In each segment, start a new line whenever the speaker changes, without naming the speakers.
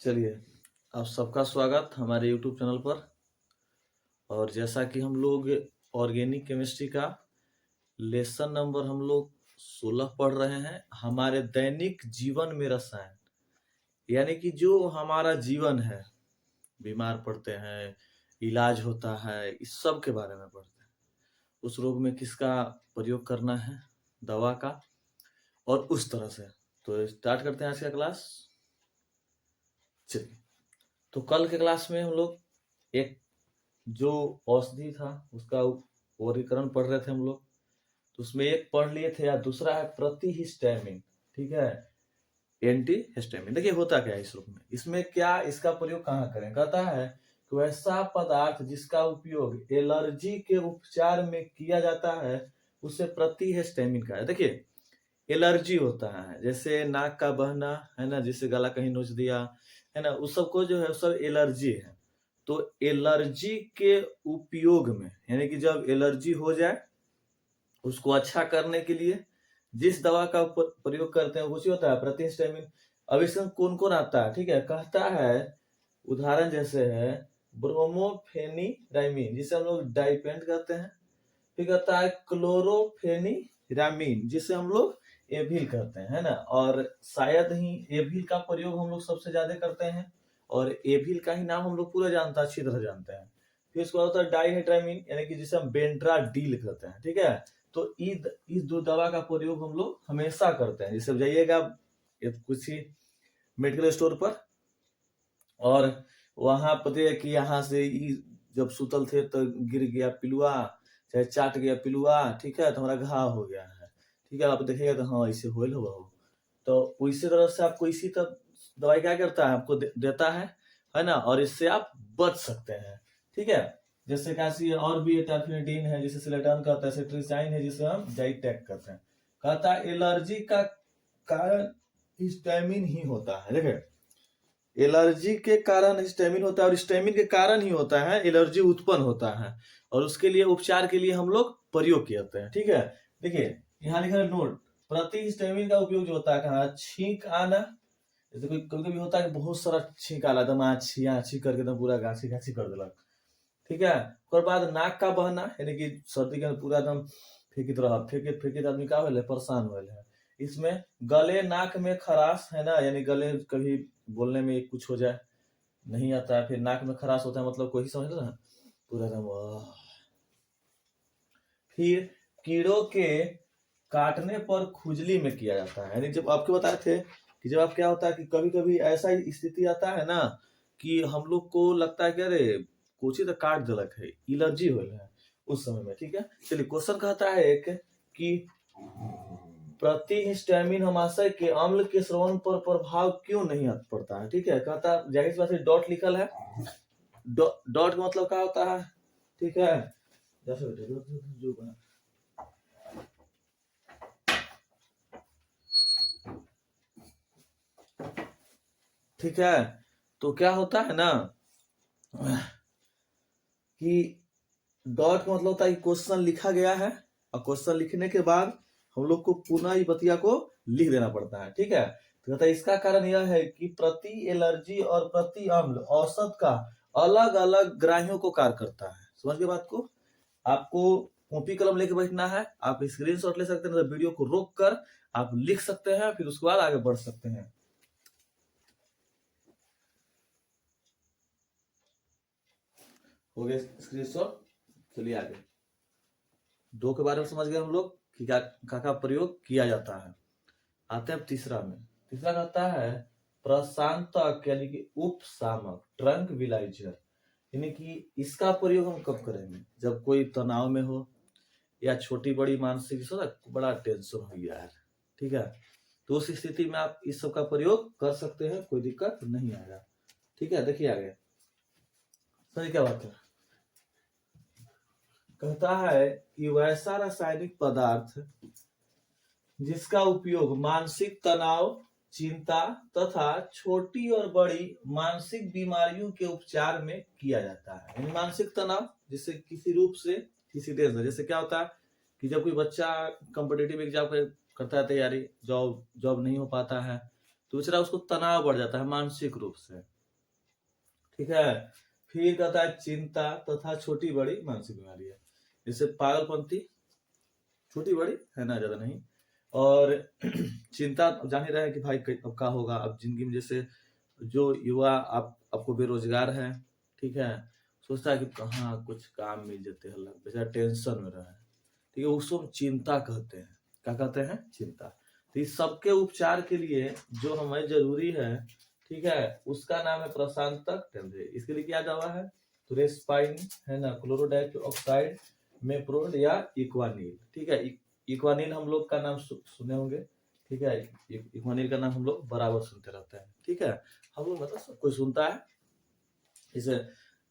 चलिए, आप सबका स्वागत हमारे यूट्यूब चैनल पर। और जैसा कि हम लोग ऑर्गेनिक केमिस्ट्री का लेसन नंबर हम लोग 16 पढ़ रहे हैं, हमारे दैनिक जीवन में रसायन, यानी कि जो हमारा जीवन है, बीमार पड़ते हैं, इलाज होता है, इस सब के बारे में पढ़ते हैं। उस रोग में किसका प्रयोग करना है, दवा का, और उस तरह से। तो स्टार्ट करते हैं आज का क्लास। चलिए, तो कल के क्लास में हम लोग एक जो औषधि था उसका वर्गीकरण पढ़ रहे थे हम लोग। तो उसमें एक पढ़ लिए थे, या दूसरा है प्रतिहिस्टामिन, ठीक है, एंटी हिस्टामिन। देखिए होता क्या है इस रूप में, इसमें क्या इसका प्रयोग कहाँ करें। कहता है कि वैसा पदार्थ जिसका उपयोग एलर्जी के उपचार में किया जाता है उसे प्रतिहिस्टामिन कहा है। देखिए एलर्जी होता है, जैसे नाक का बहना है ना, जिससे गला कहीं नोच दिया है ना, उस सबको जो है उस सब एलर्जी है। तो एलर्जी के उपयोग में, यानी कि जब एलर्जी हो जाए उसको अच्छा करने के लिए जिस दवा का प्रयोग करते हैं उसी होता है प्रतिहिस्टामिन। अब इसमें कौन कौन आता है, ठीक है, कहता है उदाहरण जैसे है ब्रोमोफेनिरामिन, जिसे हम लोग डाइपेंट कहते हैं। फिर कहता है क्लोरोफेनिरामिन, जिसे हम लोग एविल कहते हैं, है ना। और शायद ही एविल का प्रयोग हम लोग सबसे ज्यादा करते हैं, और एविल का ही नाम हम लोग पूरा जानते हैं, अच्छी तरह जानते हैं। फिर इसके बाद होता है डाइहेड्रामिन, यानी कि जिसे हम बेंड्राडील कहते हैं, ठीक है। तो इस दो दवा का प्रयोग हम लोग हमेशा करते हैं। जैसे जाइएगा कुछ ही मेडिकल स्टोर पर, और वहां पता है कि यहाँ से जब सुतल थे तो गिर गया पिलुआ, चाहे चाट गया पिलुआ, ठीक है, तो हमारा घाव हो गया है, ठीक है। आप देखेगा तो हाँ ऐसे होल हुआ हो, तो उसी तरह से आपको इसी तरह दवाई क्या करता है, आपको देता है ना, और इससे आप बच सकते हैं, ठीक है। जैसे कैसी और भी टर्फेनिडीन है जिसे सिलेटन कहते हैं, सेट्रिसाइन है जिसे हम जाइटेक कहते हैं। कहता है एलर्जी का कारण हिस्टामिन ही होता है। देखिए एलर्जी के कारण हिस्टामिन होता है, और हिस्टामिन के कारण ही होता है एलर्जी उत्पन्न होता है, और उसके लिए उपचार के लिए हम लोग प्रयोग करते हैं, ठीक है। देखिए यहाँ लिखा है नोट, प्रतिहिस्टामिन का उपयोग जो होता है कहाँ, छींक आना, जैसे कोई कभी कभी होता है बहुत सारा छींक आला, एकदम आछी आछी करके एकदम पूरा गाछी गाछी कर देलक, ठीक है। उसके बाद नाक का बहना, यानी कि सर्दी के पूरा एकदम फेंकित रहा, फेंकित आदमी का होले परेशान होले है। इसमें गले नाक में खराश, है ना, यानी गले कभी बोलने में कुछ हो जाए, नहीं आता है, फिर नाक में खराश होता है, मतलब कोई समझ लो ना, पूरा एकदम। फिर कीड़ों के काटने पर खुजली में किया जाता है, यानी जब आपको बताए थे कि जब आप क्या होता है कि कभी कभी ऐसा स्थिति आता है ना कि हम लोग को लगता है कि अरे कोची तो काट दिलक है, एलर्जी हो है उस समय में, ठीक है। चलिए क्वेश्चन कहता है एक कि प्रतिहिस्टामिन अमाशय के अम्ल के श्रवण पर प्रभाव क्यों नहीं पड़ता है, ठीक है। कहता है जाहिर सी बात है डॉट लिखल है, डॉट का मतलब क्या होता है, ठीक है, जैसे जो बना, ठीक है। तो क्या होता है ना कि डॉट का मतलब होता है कि क्वेश्चन लिखा गया है, और क्वेश्चन लिखने के बाद हम लोग को पुनः इस बतिया को लिख देना पड़ता है, ठीक है। तो कहता है इसका कारण यह है कि प्रति एलर्जी और प्रति अम्ल औसत का अलग अलग ग्राहियों को कार्य करता है। समझ गए बात को। आपको कॉपी कलम लेके बैठना है, आप स्क्रीनशॉट ले सकते हैं, तो वीडियो को रोक कर आप लिख सकते हैं, फिर उसके बाद आगे बढ़ सकते हैं। हो गया स्क्रीनशॉट। चलिए आगे, दो के बारे में समझ गए हम लोग कि क्या का प्रयोग किया जाता है। आते हैं तीसरा में। तीसरा कहता है प्रशांतक, यानी कि उपशामक, ट्रंक्विलाइजर, यानी कि इसका प्रयोग हम कब करेंगे, जब कोई तनाव में हो, या छोटी बड़ी मानसिक बड़ा टेंशन हो गया है, ठीक है, तो उस स्थिति में आप इस सब का प्रयोग कर सकते हैं, कोई दिक्कत नहीं आएगा, ठीक है। देखिए आगे सही क्या बात है। कहता है कि वैसा रासायनिक पदार्थ जिसका उपयोग मानसिक तनाव, चिंता तथा छोटी और बड़ी मानसिक बीमारियों के उपचार में किया जाता है। यानी मानसिक तनाव, जिससे किसी रूप से किसी टेंशन, जैसे क्या होता है कि जब कोई बच्चा कॉम्पिटिटिव एग्जाम करता है तैयारी, जॉब नहीं हो पाता है, तो बेचारा उसको तनाव बढ़ जाता है मानसिक रूप से, ठीक है। फिर कहता है चिंता तथा छोटी बड़ी मानसिक बीमारी है, जैसे पागलपंती, छोटी बड़ी है ना, ज्यादा नहीं। और चिंता जान ही रहे हैं कि भाई अब क्या होगा, अब जिंदगी में जैसे जो युवा आपको बेरोजगार है, ठीक है, सोचता है कि कहाँ कुछ काम मिल जाते हैं, बेचारा टेंशन में रहा है, ठीक है, उसको हम चिंता कहते हैं। क्या कहते हैं? चिंता। तो इस सबके उपचार के लिए जो हमें जरूरी है, ठीक है, उसका नाम है प्रशांतक टेम्परे। इसके लिए क्या दवा है? तो रेस्पाइन है ना, क्लोरोडाइऑक्साइड, मेप्रोड या इक्वानिल, ठीक है। इक्वानिल हम लोग का नाम सुने होंगे, ठीक है। इक्वानिल का नाम हम लोग बराबर सुनते रहते हैं, ठीक है। हम लोग मतलब सब कोई सुनता है। इसे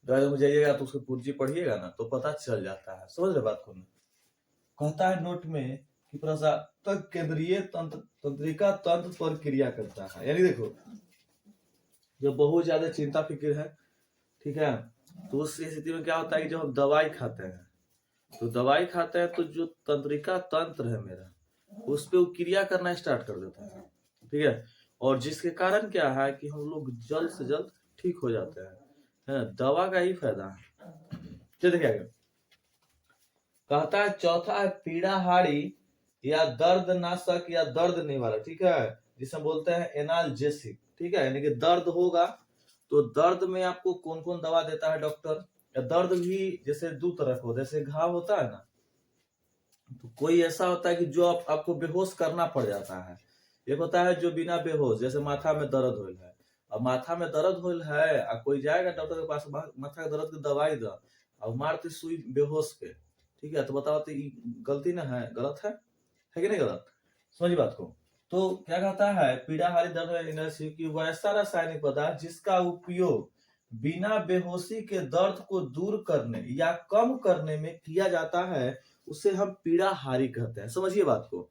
दवाई में जाइएगा तो उसकी पूर्जी पढ़िएगा ना तो पता चल जाता है, समझ रहे बात को ना। कहता है नोट में कि प्रशासक केंद्रीय तंत्रिका तंत्र पर क्रिया करता है। यानी देखो, जब बहुत ज्यादा चिंता फिक्र है, ठीक है, तो उस स्थिति में क्या होता है कि जब हम दवाई खाते हैं, तो दवाई खाते हैं तो जो तंत्रिका तंत्र है मेरा, उस पे वो क्रिया करना स्टार्ट कर देता है, ठीक है। और जिसके कारण क्या है कि हम लोग जल्द से जल्द ठीक हो जाते हैं, है ना। दवा का ही फायदा है। चलिए देखिए आगे। कहता है चौथा है पीड़ाहारी या दर्द नाशक या दर्द निवारक, ठीक है, जिसे हम बोलते हैं एनाल्जेसिक, ठीक है। यानी कि दर्द होगा तो दर्द में आपको कौन कौन दवा देता है डॉक्टर। या दर्द भी जैसे दो तरह का होता है, जैसे घाव होता है ना, तो कोई ऐसा होता है कि जो आपको बेहोश करना पड़ जाता है। एक होता है जो बिना बेहोश, जैसे माथा में दर्द होल है, अब माथा में दर्द होल है और कोई जाएगा डॉक्टर के पास, माथा के दर्द की दवाई दो और मारते सुई बेहोश के, ठीक है, तो बताओ तो ये गलती ना है, गलत है कि नहीं गलत? समझिए बात को। तो क्या कहता है पीड़ाहारी दर्द एनर्जी की वैसा रासायनिक पदार्थ जिसका उपयोग बिना बेहोशी के दर्द को दूर करने या कम करने में किया जाता है, उसे हम पीड़ाहारी कहते हैं। समझिए बात को।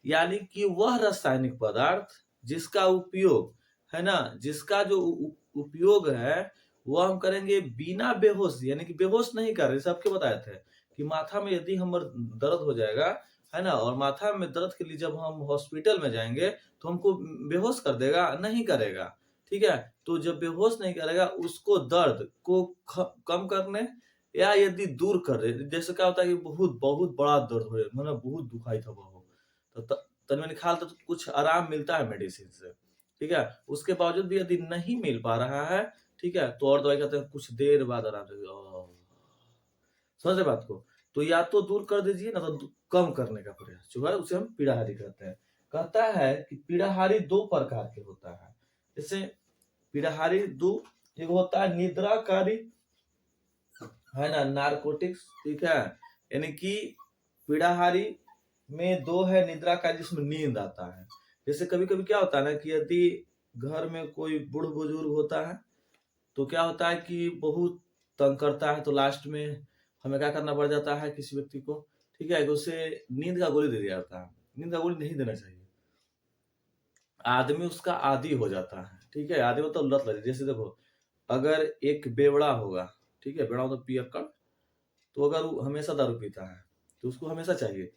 यानी कि वह रासायनिक पदार्थ जिसका उपयोग है ना, जिसका जो उपयोग है वो हम करेंगे बिना बेहोश, यानी कि बेहोश नहीं कर रहे। सबके बताए थे कि माथा में यदि हमारे दर्द हो जाएगा, है ना, और माथा में दर्द के लिए जब हम हॉस्पिटल में जाएंगे तो हमको बेहोश कर देगा? नहीं करेगा, ठीक है। तो जब बेहोश नहीं करेगा, उसको दर्द को कम करने या यदि दूर कर दे, जैसे क्या होता है कि बहुत बहुत बड़ा दर्द हो, मतलब बहुत दुखाई था बहुत, तो तनमनी खा तो कुछ आराम मिलता है मेडिसिन से, ठीक है। उसके बावजूद भी यदि नहीं मिल पा रहा है, ठीक है, तो और दवाई खाते हैं, कुछ देर बाद आराम से। समझ रहे बात को। तो या तो दूर कर दीजिए ना तो कम करने का प्रयास जो है उसे हम पीड़ाहारी कहते हैं। कहता है कि पीड़ाहारी दो प्रकार के होता है। जैसे पीड़ाहारी दो, एक होता है निद्राकारी, है ना, नारकोटिक्स, ठीक है। यानी कि पीड़ाहारी में दो है निद्राकारी, जिसमें नींद आता है। जैसे कभी कभी क्या होता है ना कि यदि घर में कोई बूढ़ बुजुर्ग होता है तो क्या होता है कि बहुत तंग करता है, तो लास्ट में हमें क्या करना पड़ जाता है किसी व्यक्ति को, ठीक है, कि उसे नींद का गोली दे दिया जाता है। नींद का गोली नहीं देना चाहिए, आदमी उसका आदी हो जाता है, ठीक है। आदमी मतलब लत लगे। जैसे देखो, अगर एक बेवड़ा होगा, ठीक है, बेवड़ा मतलब पियक्कड़, तो अगर वो हमेशा दारू पीता है तो उसको हमेशा चाहिए,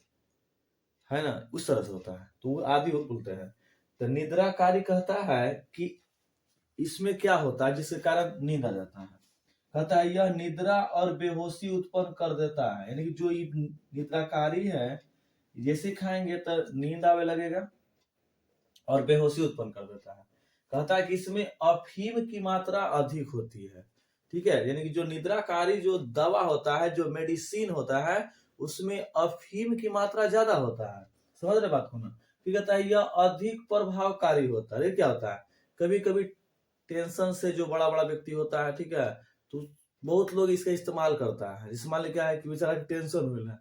है ना, उस तरह से होता है, तो वो आदि बोलते हैं। तो निद्राकारी कहता है कि इसमें क्या होता है जिसके कारण नींद आ जाता है। कहता है यह निद्रा और बेहोशी उत्पन्न कर देता है। यानी कि जो ये निद्राकारी है, जैसे खाएंगे तो नींद आवे लगेगा और बेहोशी उत्पन्न कर देता है। कहता है कि इसमें अफीम की मात्रा अधिक होती है, ठीक है। यानी कि जो निद्राकारी जो दवा होता है, जो मेडिसिन होता है, उसमें अफीम की मात्रा ज्यादा होता है। समझ रहे बात को ना। फिर कहता है यह अधिक प्रभावकारी होता है। ये क्या होता है, कभी कभी टेंशन से जो बड़ा बड़ा व्यक्ति होता है, ठीक है, तो बहुत लोग इसका इस्तेमाल करता है। इस मान ली क्या है कि बेचारा टेंशन हो रहा है,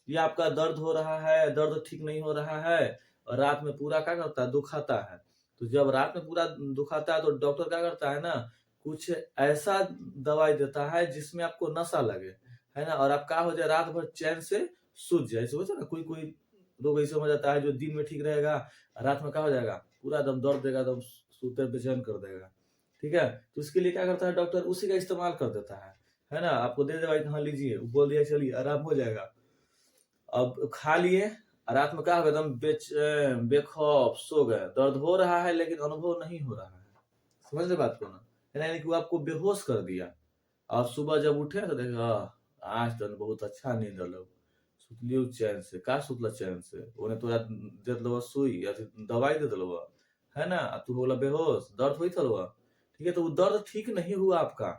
या आपका दर्द हो रहा है, दर्द ठीक नहीं हो रहा है, और रात में पूरा क्या करता है, दुखाता है। तो जब रात में पूरा दुखाता है तो डॉक्टर क्या करता है ना, कुछ ऐसा दवाई देता है जिसमें आपको नशा लगे, है ना, और आप क्या हो जाए, रात भर चैन से सूझ जाए। समझे ना, कोई कोई लोग ऐसे हो जाता है जो दिन में ठीक रहेगा, रात में क्या हो जाएगा, पूरा एकदम दर्द देगा, एकदम सूते बेचैन कर देगा, ठीक है। तो इसके लिए क्या करता है डॉक्टर, उसी का इस्तेमाल कर देता है ना। आपको दे दवाई, हाँ लीजिए, बोल दिया चलिए आराम हो जाएगा। अब खा लिए, रात में क्या होगा, एकदम बेचैन बेखौफ सो गए, दर्द हो रहा है लेकिन अनुभव नहीं हो रहा है। समझ रहे बात को ना। यानी कि वो आपको बेहोश कर दिया। और सुबह जब उठे तो देखा आज तो बहुत अच्छा नींद आलो, सुतलियो चैन से, का सुतला चैन से, ओने तोरा दे देलवा सुई अथी दवाई दे देलवा, है ना? तू हो गेला बेहोश, दर्द होइत हलवा, ठीक है? तो वो दर्द ठीक नहीं हुआ आपका।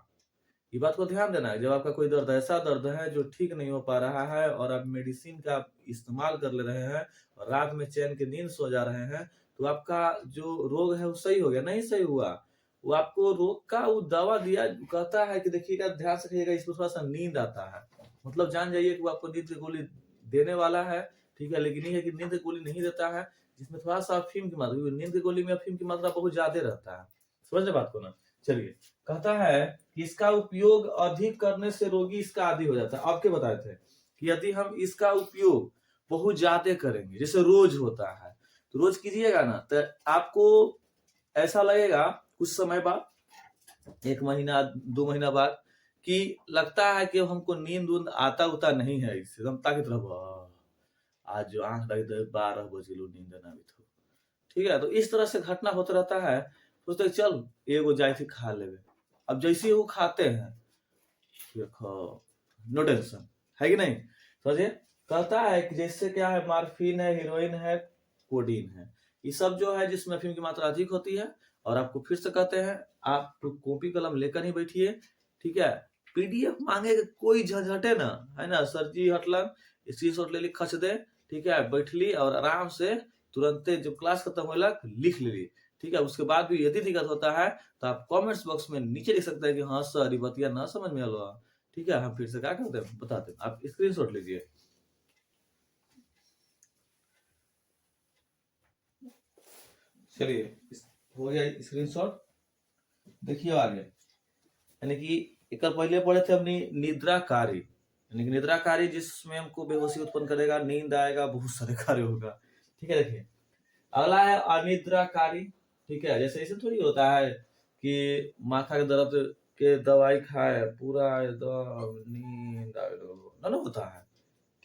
ये बात को ध्यान देना है, जब आपका कोई दर्द ऐसा दर्द है जो ठीक नहीं हो पा रहा है और आप मेडिसिन का इस्तेमाल कर ले रहे हैं और रात में चैन की नींद सो जा रहे हैं, तो आपका जो रोग है वो सही हो गया, नहीं सही हुआ। वो आपको रोग का वो दवा दिया, कहता है कि देखिएगा, ध्यान से रखिएगा, इसमें थोड़ा-सा नींद आता है। मतलब जान जाइए कि वो आपको नींद की गोली देने वाला है, ठीक है? लेकिन ये है कि नींद की गोली नहीं देता है, जिसमें थोड़ा-सा अफ़ीम की मात्रा, क्योंकि नींद की गोली में अफ़ीम की मात्रा बहुत ज़्यादा रहता है। समझ रहे बात को ना? चलिए, कहता है कि इसका उपयोग अधिक करने से रोगी इसका आदी हो जाता है। आपके बताए थे कि यदि हम इसका उपयोग बहुत ज्यादा करेंगे, जैसे रोज होता है, तो रोज कीजिएगा ना, तो आपको ऐसा लगेगा कुछ समय बाद, 1 महीना 2 महीना बाद, कि लगता है कि हमको नींद उंद आता उता नहीं है, इससे एकदम ताकत रहो, आज जो आंख लगी तो 12 बजे लो नींद ना भी थो, ठीक है? तो इस तरह से घटना होता रहता है। सोचते हैं, चल एगो जाए थी खा लेवे। अब जैसे ही वो खाते हैं, देखो नो टेंशन, है कि नहीं? समझिए, कहता है कि जैसे क्या है, मार्फिन है, हीरोइन है, कोडीन है, ये सब जो है जिसमें अफीम की मात्रा अधिक होती है। और आपको फिर से कहते हैं, आप कॉपी कलम लेकर ही बैठिए, ठीक है? पीडीएफ मांगे के कोई झंझटे ना, है ना? सर जी हटलन, स्क्रीनशॉट ले ली, खच दे, ठीक है? बैठली और आराम से तुरंते जब क्लास खत्म होला लिख लेली, ठीक है? उसके बाद भी यदि दिक्कत होता है तो आप कमेंट्स बॉक्स में नीचे लिख सकते हैं कि हाँ सर, ये बतिया ना समझ में आलो, ठीक है? हम फिर से क्या करते हैं बताते हैं, आप स्क्रीनशॉट लीजिए। चलिए, हो गया स्क्रीनशॉट। देखिए आगे, यानी कि एक पहले पढ़े थे अपनी निद्रा कार्य, यानी कि निद्रा कार्य जिसमें हमको बेहोशी उत्पन्न करेगा, नींद आएगा, बहुत सारे कार्य होगा, ठीक है? देखिए, अगला है अनिद्रा कार्य, ठीक है? जैसे ऐसे थोड़ी होता है कि माथा के दर्द के दवाई खाए पूरा एकदम नींद ना होता है,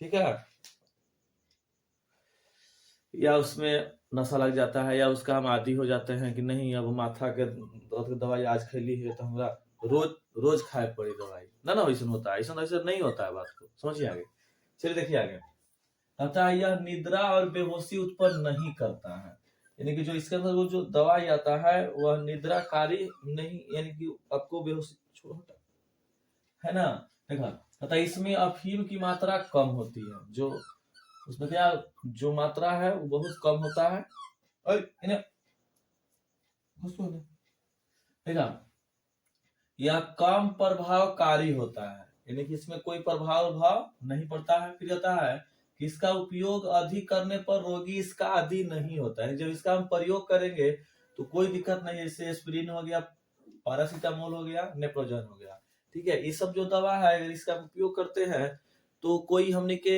ठीक है? या उसमें नशा लग जाता है, या उसका हम आदी हो जाते हैं कि नहीं, अब माथा के दर्द की दवाई आज खैली है तो हमरा रोज रोज खाए पड़ी दवाई, ना वैसे होता है, ऐसा ऐसा नहीं होता है। बात को समझिए आगे। चलिए देखिए आगे, कहता है यह निद्रा और बेहोशी उत्पन्न नहीं करता है, यानी कि जो इसके अंदर वो जो दवाई आता है वह निद्राकारी नहीं, यानी कि आपको बेहोशी छोड़ो हटा, है ना? देखा, कहता है इसमें अफीम की मात्रा कम होती है, जो उसमें क्या जो मात्रा है वो बहुत कम होता है। और इन्हें देखा, यह कम प्रभावकारी होता है, यानी कि इसमें कोई प्रभाव भाव नहीं पड़ता है। फिर कहता है कि इसका उपयोग अधिक करने पर रोगी इसका आदी नहीं होता है। जब इसका हम प्रयोग करेंगे तो कोई दिक्कत नहीं है, जैसे एस्पिरिन हो गया, पैरासीटामोल हो गया, नेप्रोजन हो गया, ठीक है? ये सब जो दवा है अगर इसका उपयोग करते हैं तो कोई हमने के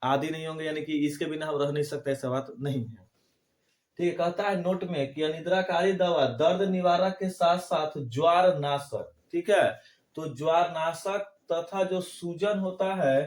आदी नहीं होंगे, यानी कि इसके बिना हम रह नहीं सकते, ऐसा बात नहीं है, ठीक है? कहता है नोट में कि अनिद्राकारी दवा दर्द निवारक के साथ साथ ज्वार नाशक, ठीक है? तो ज्वार नाशक तथा जो सूजन होता है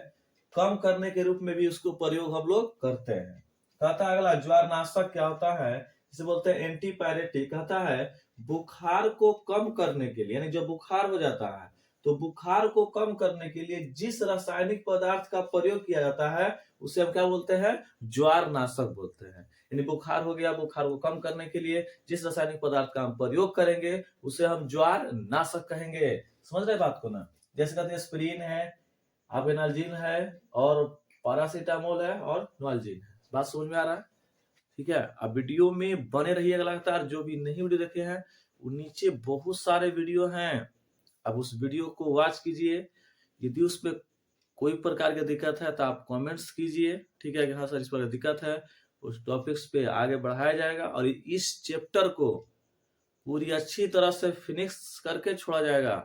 कम करने के रूप में भी उसको प्रयोग हम लोग करते हैं। कहता है अगला, ज्वार नाशक क्या होता है, इसे बोलते हैं एंटीपायरेटिक। कहता है बुखार को कम करने के लिए, यानी जब बुखार हो जाता है तो बुखार को कम करने के लिए जिस रासायनिक पदार्थ का प्रयोग किया जाता है उसे हम क्या बोलते हैं, ज्वार नाशक बोलते हैं। यानी बुखार हो गया, बुखार को कम करने के लिए जिस रासायनिक पदार्थ का हम प्रयोग करेंगे उसे हम ज्वार नाशक कहेंगे। समझ रहे बात को ना? जैसे कहते हैं एस्पिरिन है, एनाल्जिन है, और पैरासीटामोल है, और नोल्जिन है। बात समझ में आ रहा है? ठीक है? अब वीडियो में बने रहिएगा लगातार। जो भी नहीं वीडियो देखे हैं वो नीचे बहुत सारे वीडियो हैं, अब उस वीडियो को वॉच कीजिए। यदि उसमें कोई प्रकार की दिक्कत है तो आप कमेंट्स कीजिए, ठीक है? कि हाँ सर इस प्रकार दिक्कत है, उस टॉपिक्स पे आगे बढ़ाया जाएगा और इस चैप्टर को पूरी अच्छी तरह से फिनिश करके छोड़ा जाएगा,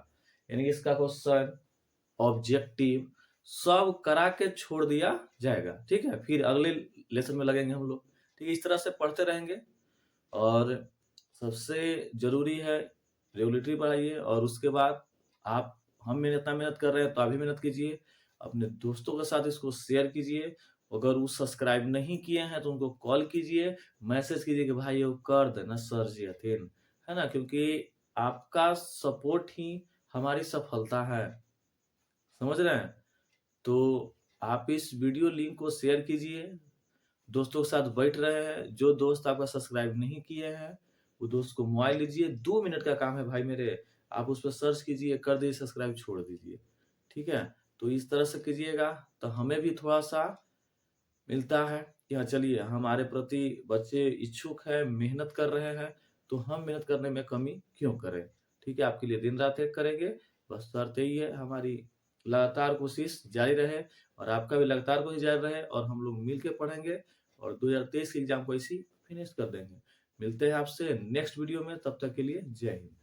यानी कि इसका क्वेश्चन, ऑब्जेक्टिव सब करा के छोड़ दिया जाएगा, ठीक है? फिर अगले लेसन में लगेंगे हम लोग, ठीक है? इस तरह से पढ़ते रहेंगे। और सबसे जरूरी है रेगुलेटरी बढ़ाइए, और उसके बाद आप, हम इतना मेहनत कर रहे हैं तो आप भी मेहनत कीजिए, अपने दोस्तों के साथ इसको शेयर कीजिए। अगर वो सब्सक्राइब नहीं किए हैं तो उनको कॉल कीजिए, मैसेज कीजिए कि भाई ये कर देना सर जी हथिन, है ना? क्योंकि आपका सपोर्ट ही हमारी सफलता है। समझ रहे हैं? तो आप इस वीडियो लिंक को शेयर कीजिए, दोस्तों के साथ बैठ रहे हैं। जो दोस्त आपका सब्सक्राइब नहीं किए हैं, वो दोस्त को मोबाइल लीजिए, 2 मिनट का काम है भाई मेरे, आप उस पे सर्च कीजिए, कर दीजिए सब्सक्राइब, छोड़ दीजिए। ठीक है? तो इस तरह से कीजिएगा, तो हमें भी थोड़ा-सा मिलता है कि हाँ, चलिए हमारे प्रति बच्चे इच्छुक हैं, मेहनत कर रहे हैं, तो हम मेहनत करने में कमी क्यों करें? ठीक है? आपके लिए दिन-रात एक करेंगे, बस शर्त यही है हमारी लगातार कोशिश जारी रहे और आपका भी लगातार कोशिश जारी रहे और हम लोग मिल के पढ़ेंगे और 2023 के एग्ज़ाम को ऐसे ही फिनिश कर देंगे। मिलते हैं आपसे नेक्स्ट वीडियो में, तब तक के लिए जय हिंद।